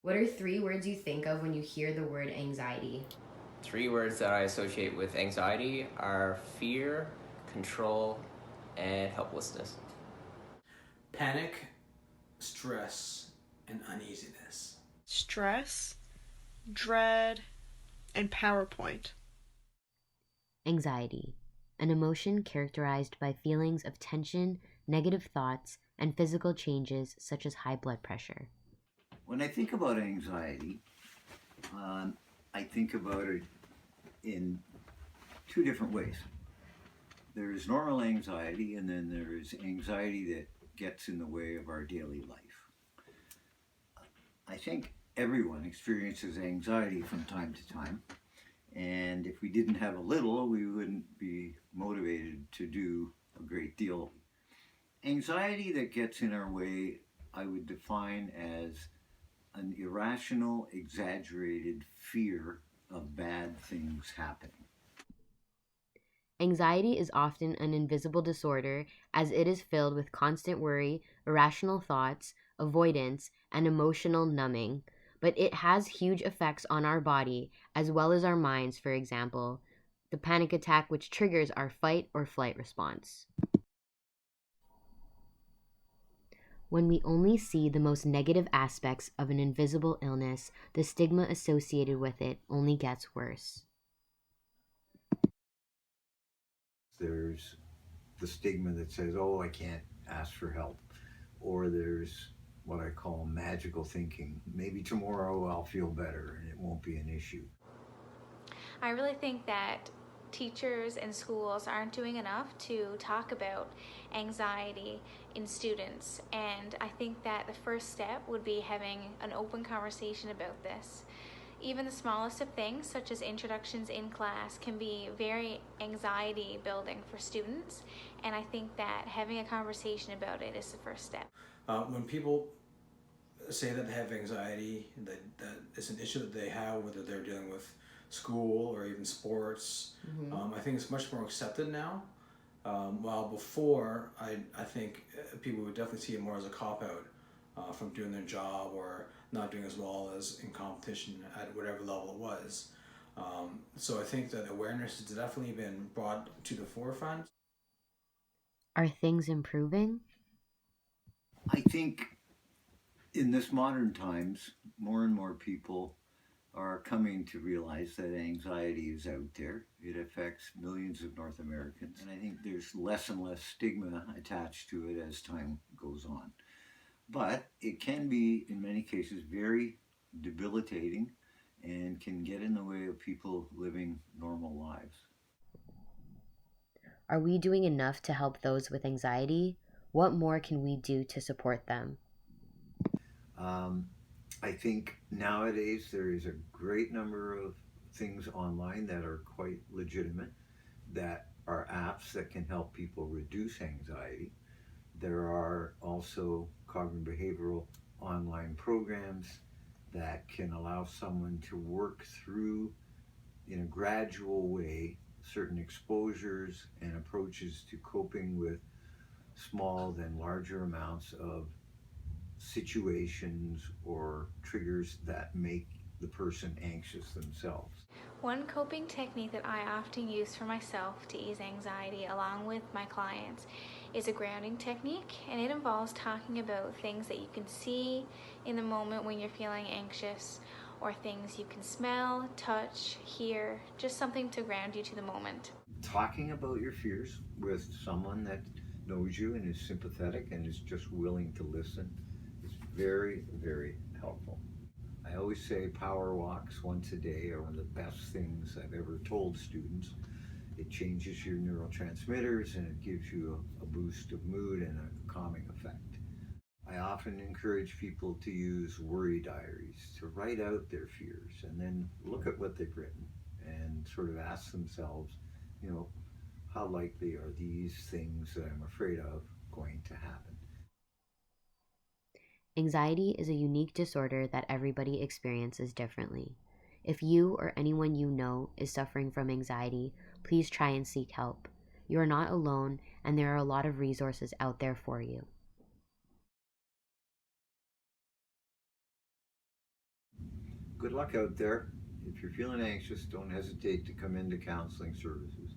What are three words you think of when you hear the word anxiety? Three words that I associate with anxiety are fear, control, and helplessness. Panic, stress, and uneasiness. Stress, dread, and PowerPoint. Anxiety, an emotion characterized by feelings of tension, negative thoughts, and physical changes such as high blood pressure. When I think about anxiety, I think about it in two different ways. There's normal anxiety, and then there's anxiety that gets in the way of our daily life. I think everyone experiences anxiety from time to time, and if we didn't have a little, we wouldn't be motivated to do a great deal. Anxiety that gets in our way, I would define as an irrational, exaggerated fear of bad things happening. Anxiety is often an invisible disorder as it is filled with constant worry, irrational thoughts, avoidance, and emotional numbing. But it has huge effects on our body as well as our minds, for example, the panic attack, which triggers our fight or flight response. When we only see the most negative aspects of an invisible illness, the stigma associated with it only gets worse. There's the stigma that says, oh, I can't ask for help. Or there's what I call magical thinking. Maybe tomorrow I'll feel better and it won't be an issue. I really think that teachers and schools aren't doing enough to talk about anxiety in students, and I think that the first step would be having an open conversation about this. Even the smallest of things, such as introductions in class, can be very anxiety building for students, and I think that having a conversation about it is the first step. When people say that they have anxiety, that it's an issue that they have, whether they're dealing with school or even sports, I think it's much more accepted now. While before, I think people would definitely see it more as a cop-out from doing their job or not doing as well as in competition at whatever level it was. So I think that awareness has definitely been brought to the forefront. Are things improving? I think in this modern times, more and more people are coming to realize that anxiety is out there. It affects millions of North Americans, and I think there's less and less stigma attached to it as time goes on. But it can be, in many cases, very debilitating and can get in the way of people living normal lives. Are we doing enough to help those with anxiety? What more can we do to support them? I think nowadays there is a great number of things online that are quite legitimate, that are apps that can help people reduce anxiety. There are also cognitive behavioral online programs that can allow someone to work through, in a gradual way, certain exposures and approaches to coping with small then larger amounts of situations or triggers that make the person anxious themselves. One coping technique that I often use for myself to ease anxiety along with my clients is a grounding technique, and it involves talking about things that you can see in the moment when you're feeling anxious, or things you can smell, touch, hear, just something to ground you to the moment. Talking about your fears with someone that knows you and is sympathetic and is just willing to listen is very, very helpful. I always say power walks once a day are one of the best things I've ever told students. It changes your neurotransmitters and it gives you a boost of mood and a calming effect. I often encourage people to use worry diaries, to write out their fears and then look at what they've written and sort of ask themselves, how likely are these things that I'm afraid of going to happen? Anxiety is a unique disorder that everybody experiences differently. If you or anyone you know is suffering from anxiety, please try and seek help. You are not alone, and there are a lot of resources out there for you. good luck out there. If you're feeling anxious, don't hesitate to come into counseling services.